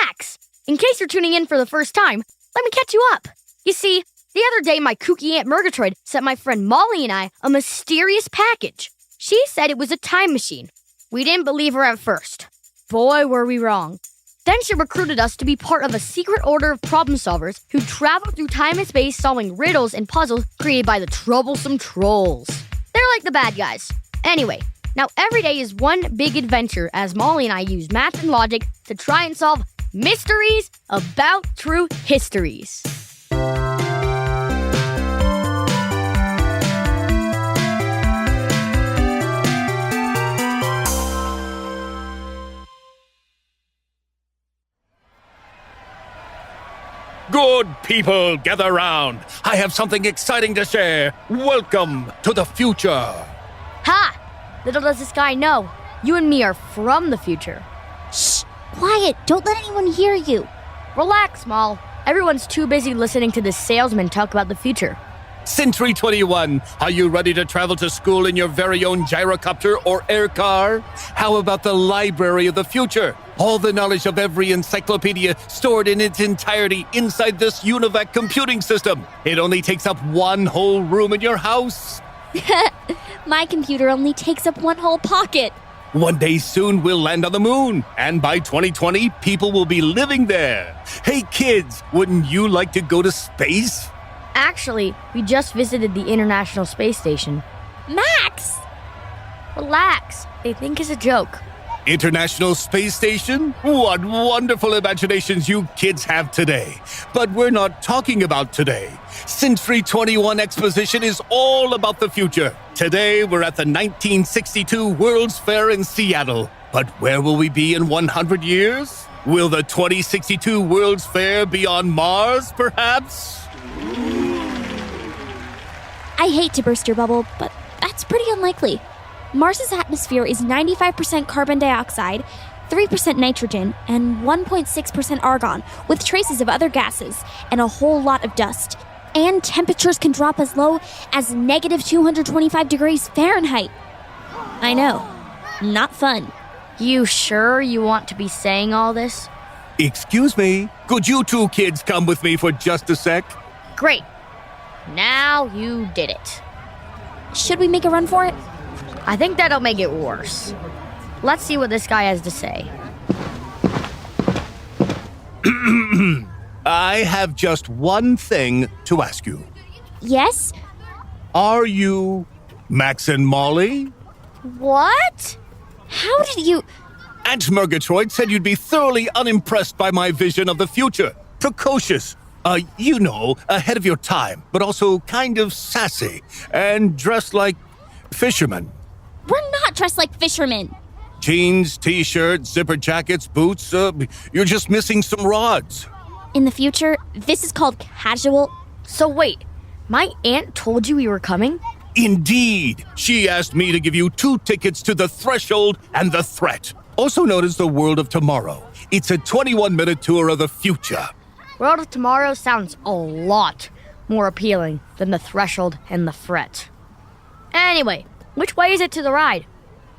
Max! In case you're tuning in for the first time, let me catch you up. You see, the other day my kooky Aunt Murgatroyd sent my friend Molly and I a mysterious package. She said it was a time machine. We didn't believe her at first. Boy, were we wrong. Then she recruited us to be part of a secret order of problem solvers who travel through time and space solving riddles and puzzles created by the Troublesome Trolls. They're like the bad guys. Anyway, now every day is one big adventure as Molly and I use math and logic to try and solve mysteries about true histories. Good people, gather round. I have something exciting to share. Welcome to the future. Ha! Little does this guy know, you and me are from the future. Shh! Quiet! Don't let anyone hear you. Relax, Moll. Everyone's too busy listening to this salesman talk about the future. Century 21, are you ready to travel to school in your very own gyrocopter or air car? How about the library of the future? All the knowledge of every encyclopedia stored in its entirety inside this UNIVAC computing system. It only takes up one whole room in your house. My computer only takes up one whole pocket. One day soon we'll land on the moon, and by 2020, people will be living there. Hey kids, wouldn't you like to go to space? Actually, we just visited the International Space Station. Max! Relax, they think it's a joke. International Space Station? What wonderful imaginations you kids have today. But we're not talking about today. Century 21 Exposition is all about the future. Today, we're at the 1962 World's Fair in Seattle. But where will we be in 100 years? Will the 2062 World's Fair be on Mars, perhaps? I hate to burst your bubble, but that's pretty unlikely. Mars's atmosphere is 95% carbon dioxide, 3% nitrogen, and 1.6% argon, with traces of other gases, and a whole lot of dust. And temperatures can drop as low as negative 225 degrees Fahrenheit. I know. Not fun. You sure you want to be saying all this? Excuse me, could you two kids come with me for just a sec? Great. Now you did it. Should we make a run for it? I think that'll make it worse. Let's see what this guy has to say. I have just one thing to ask you. Yes? Are you Max and Molly? What? How did you... Aunt Murgatroyd said you'd be thoroughly unimpressed by my vision of the future. Precocious. Ahead of your time, but also kind of sassy, and dressed like fishermen. We're not dressed like fishermen. Jeans, t-shirts, zipper jackets, boots, you're just missing some rods. In the future, this is called casual. So wait, my aunt told you we were coming? Indeed. She asked me to give you 2 tickets to the Threshold and the Threat, also known as the World of Tomorrow. It's a 21-minute tour of the future. World of Tomorrow sounds a lot more appealing than the Threshold and the Threat. Anyway, which way is it to the ride?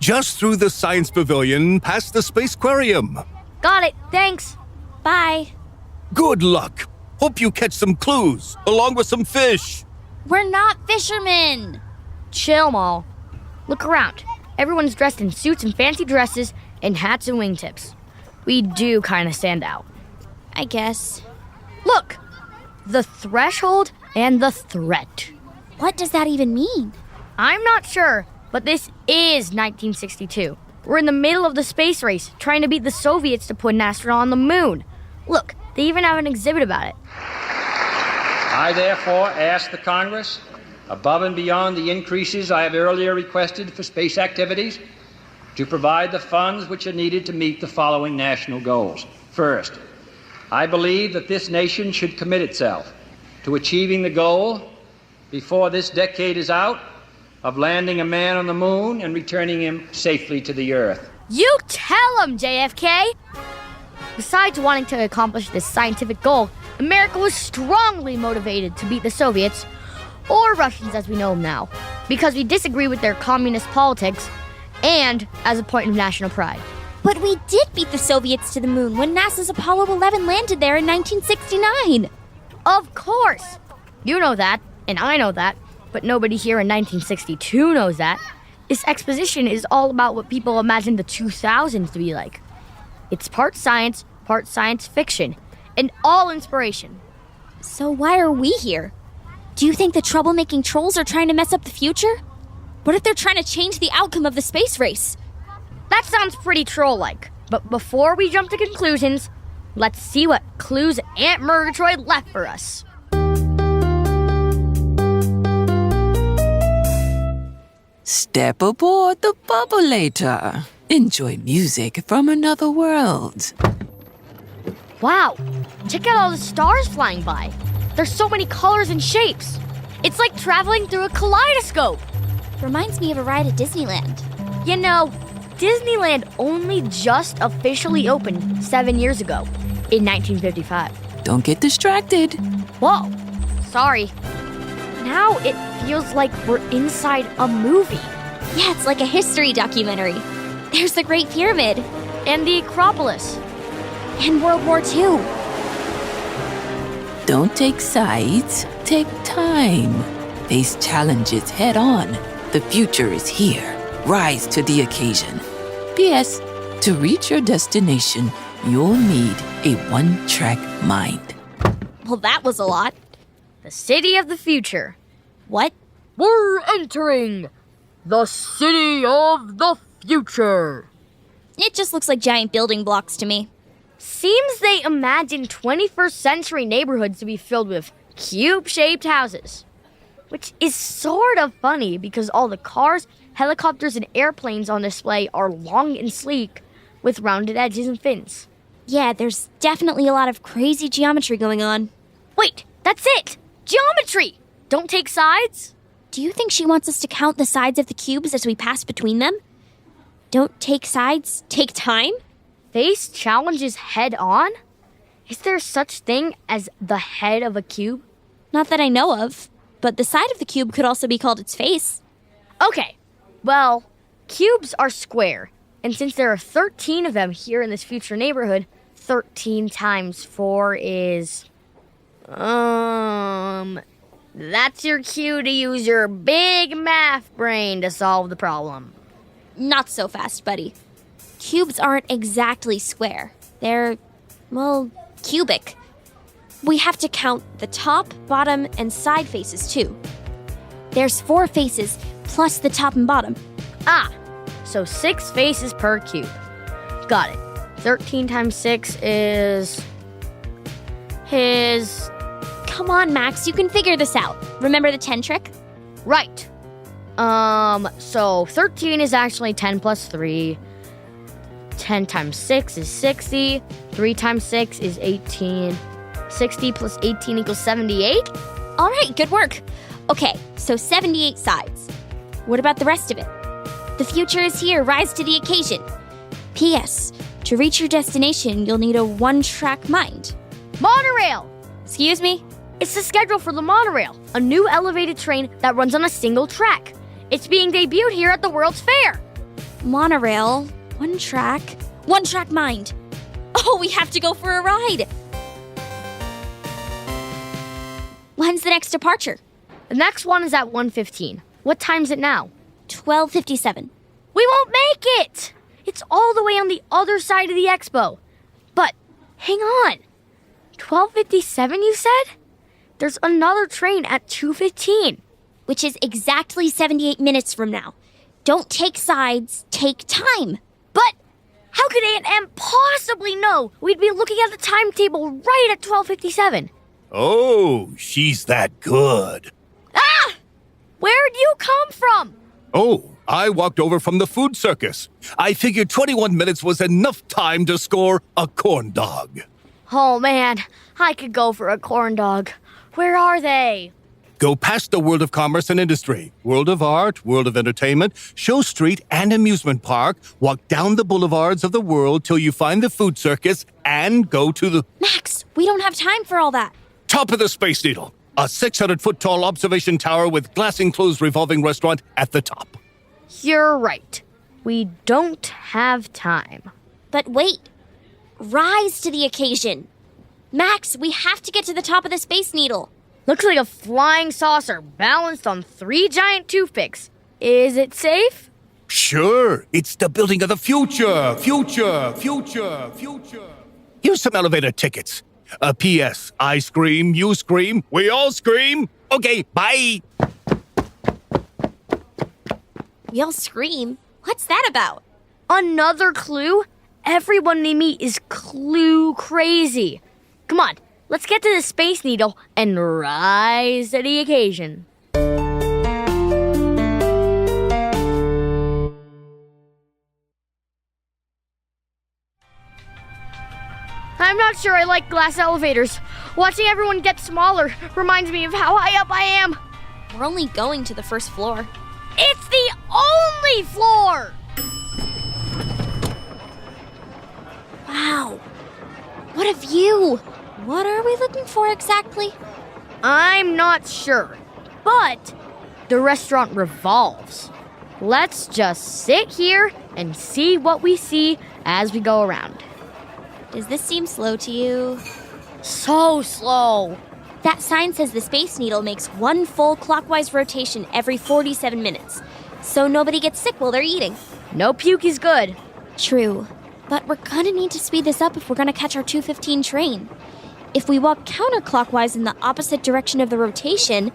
Just through the Science Pavilion, past the Spacequarium. Got it, thanks. Bye. Good luck. Hope you catch some clues, along with some fish. We're not fishermen. Chill, Moll. Look around. Everyone's dressed in suits and fancy dresses and hats and wingtips. We do kind of stand out. I guess. Look! The Threshold and the Threat. What does that even mean? I'm not sure, but this is 1962. We're in the middle of the space race, trying to beat the Soviets to put an astronaut on the moon. Look, they even have an exhibit about it. I therefore ask the Congress, above and beyond the increases I have earlier requested for space activities, to provide the funds which are needed to meet the following national goals. First, I believe that this nation should commit itself to achieving the goal, before this decade is out, of landing a man on the moon and returning him safely to the Earth. You tell him, JFK! Besides wanting to accomplish this scientific goal, America was strongly motivated to beat the Soviets, or Russians as we know them now, because we disagree with their communist politics, and as a point of national pride. But we did beat the Soviets to the moon when NASA's Apollo 11 landed there in 1969. Of course! You know that, and I know that, but nobody here in 1962 knows that. This exposition is all about what people imagine the 2000s to be like. It's part science fiction, and all inspiration. So why are we here? Do you think the troublemaking trolls are trying to mess up the future? What if they're trying to change the outcome of the space race? That sounds pretty troll-like. But before we jump to conclusions, let's see what clues Aunt Murgatroyd left for us. Step aboard the bubbleator. Enjoy music from another world. Wow, check out all the stars flying by. There's so many colors and shapes. It's like traveling through a kaleidoscope. Reminds me of a ride at Disneyland. You know, Disneyland only just officially opened 7 years ago, in 1955. Don't get distracted. Whoa, sorry. Now it feels like we're inside a movie. Yeah, it's like a history documentary. There's the Great Pyramid. And the Acropolis. And World War II. Don't take sides, take time. Face challenges head on. The future is here. Rise to the occasion. P.S. To reach your destination, you'll need a one-track mind. Well, that was a lot. The city of the future. What? We're entering the city of the future. It just looks like giant building blocks to me. Seems they imagined 21st century neighborhoods to be filled with cube-shaped houses. Which is sort of funny because all the cars, helicopters, and airplanes on display are long and sleek with rounded edges and fins. Yeah, there's definitely a lot of crazy geometry going on. Wait, that's it! Geometry! Don't take sides? Do you think she wants us to count the sides of the cubes as we pass between them? Don't take sides, take time? Face challenges head on? Is there such thing as the head of a cube? Not that I know of, but the side of the cube could also be called its face. Okay, well, cubes are square, and since there are 13 of them here in this future neighborhood, 13 times 4 is... That's your cue to use your big math brain to solve the problem. Not so fast, buddy. Cubes aren't exactly square. They're, well, cubic. We have to count the top, bottom, and side faces, too. There's 4 faces, plus the top and bottom. Ah, so 6 faces per cube. Got it. 13 times 6 is... Come on, Max, you can figure this out. Remember the 10 trick? Right. So 13 is actually 10 plus 3. 10 times 6 is 60. 3 times 6 is 18. 60 plus 18 equals 78? All right, good work. Okay, so 78 sides. What about the rest of it? The future is here, rise to the occasion. P.S. To reach your destination, you'll need a one-track mind. Monorail! Excuse me? It's the schedule for the monorail, a new elevated train that runs on a single track. It's being debuted here at the World's Fair. Monorail, one track mind. Oh, we have to go for a ride. When's the next departure? The next one is at 1:15. What time's it now? 12:57. We won't make it! It's all the way on the other side of the expo. But, hang on. 12:57, you said? There's another train at 2:15. Which is exactly 78 minutes from now. Don't take sides, take time. But how could Aunt Em possibly know we'd be looking at the timetable right at 12:57? Oh, she's that good. Ah! Where'd you come from? Oh, I walked over from the food circus. I figured 21 minutes was enough time to score a corn dog. Oh man, I could go for a corn dog. Where are they? Go past the World of Commerce and Industry, World of Art, World of Entertainment, Show Street, and Amusement Park. Walk down the boulevards of the world till you find the food circus and go to the... Max, we don't have time for all that. Top of the Space Needle. A 600-foot-tall observation tower with glass-enclosed revolving restaurant at the top. You're right. We don't have time. But wait. Rise to the occasion. Max, we have to get to the top of the Space Needle. Looks like a flying saucer balanced on 3 giant toothpicks. Is it safe? Sure, it's the building of the future. Future. Here's some elevator tickets. P.S. I scream, you scream, we all scream. Okay, bye. We all scream. What's that about? Another clue? Everyone we meet is clue crazy. Come on, let's get to the Space Needle and rise to the occasion. I'm not sure I like glass elevators. Watching everyone get smaller reminds me of how high up I am. We're only going to the first floor. It's the only floor! Wow. What a view! What are we looking for exactly? I'm not sure, but the restaurant revolves. Let's just sit here and see what we see as we go around. Does this seem slow to you? So slow. That sign says the Space Needle makes 1 full clockwise rotation every 47 minutes, so nobody gets sick while they're eating. No puke is good. True, but we're gonna need to speed this up if we're gonna catch our 2:15 train. If we walk counterclockwise in the opposite direction of the rotation,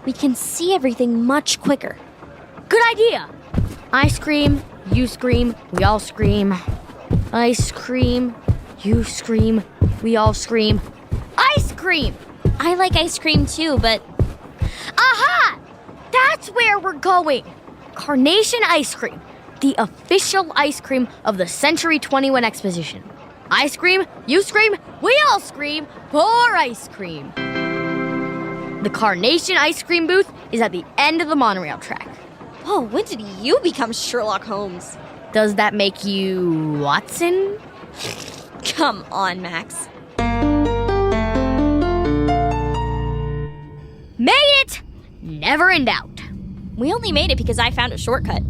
we can see everything much quicker. Good idea. I scream, you scream, we all scream. I scream, you scream, we all scream. Ice cream! I like ice cream too, but... Aha! That's where we're going. Carnation Ice Cream, the official ice cream of the Century 21 Exposition. I scream, you scream, we all scream for ice cream. The Carnation Ice Cream booth is at the end of the monorail track. Whoa, when did you become Sherlock Holmes? Does that make you Watson? Come on, Max. Made it! Never in doubt. We only made it because I found a shortcut.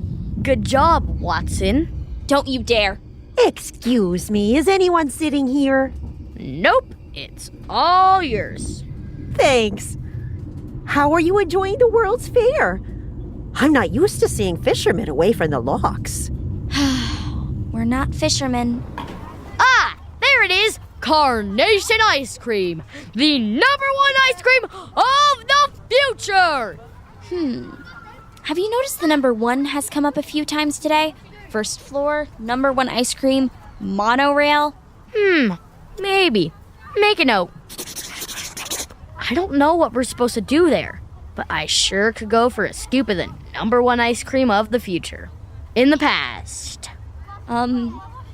Good job, Watson. Don't you dare. Excuse me, is anyone sitting here? Nope, it's all yours. Thanks. How are you enjoying the World's Fair? I'm not used to seeing fishermen away from the locks. We're not fishermen. Ah, there it is. Carnation Ice Cream, the #1 ice cream of the future. Have you noticed the number 1 has come up a few times today? First floor, #1 ice cream, monorail. Maybe. Make a note. I don't know what we're supposed to do there, but I sure could go for a scoop of the #1 ice cream of the future. In the past.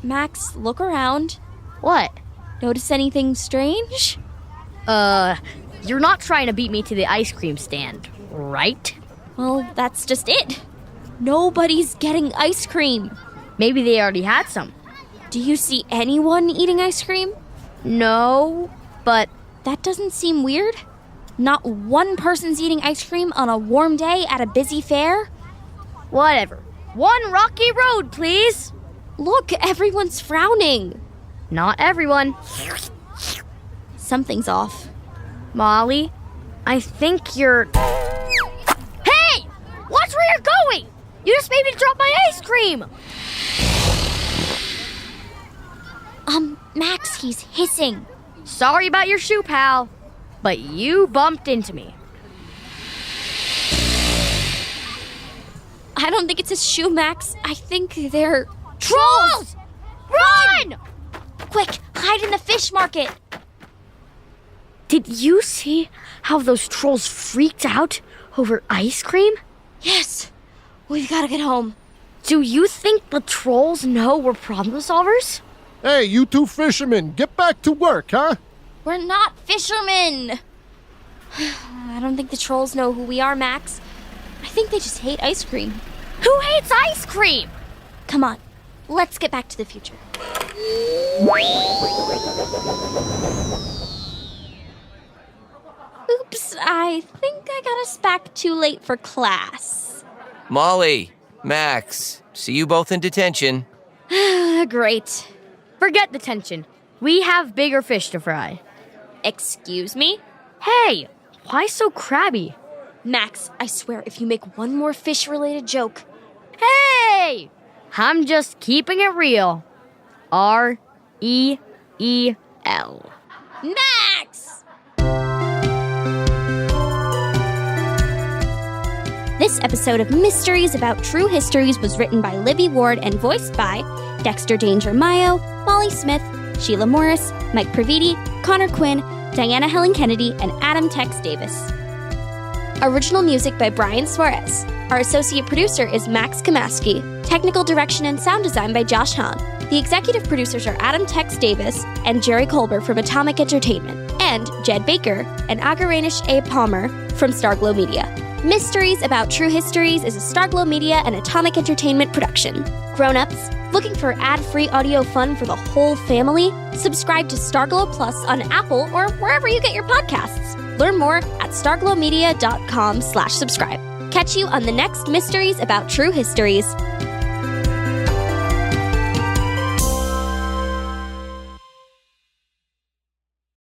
Max, look around. What? Notice anything strange? You're not trying to beat me to the ice cream stand, right? Well, that's just it. Nobody's getting ice cream. Maybe they already had some. Do you see anyone eating ice cream? No, but That doesn't seem weird. Not one person's eating ice cream on a warm day at a busy fair. whatever. One rocky road, please. Look, everyone's frowning. Not everyone. Something's off. Molly, I think you're... Hey! Watch where you're going! You just made me drop my ice cream! Max, he's hissing. Sorry about your shoe, pal, but you bumped into me. I don't think it's a shoe, Max. I think they're... Trolls! Run! Quick, hide in the fish market. Did you see how those trolls freaked out over ice cream? Yes, we've got to get home. Do you think the trolls know we're problem solvers? Hey, you two fishermen, get back to work, huh? We're not fishermen. I don't think the trolls know who we are, Max. I think they just hate ice cream. Who hates ice cream? Come on, let's get back to the future. Oops, I think I got us back too late for class. Molly, Max, see you both in detention. Great. Forget the tension. We have bigger fish to fry. Excuse me? Hey, why so crabby? Max, I swear if you make one more fish-related joke... Hey! I'm just keeping it real. R-E-E-L. Max! This episode of Mysteries About True Histories was written by Libby Ward and voiced by Dexter Danger Mayo, Molly Smith, Sheila Morris, Mike Praviti, Connor Quinn, Diana Helen Kennedy, and Adam Tex Davis. Original music by Brian Suarez. Our associate producer is Max Kamaski. Technical direction and sound design by Josh Hahn. The executive producers are Adam Tex Davis and Jerry Colbert from Atomic Entertainment, and Jed Baker and Agaranish A. Palmer from Starglow Media. Mysteries About True Histories is a Starglow Media and Atomic Entertainment production. Grown-ups, looking for ad-free audio fun for the whole family? Subscribe to Starglow Plus on Apple or wherever you get your podcasts. Learn more at starglowmedia.com/subscribe. Catch you on the next Mysteries About True Histories.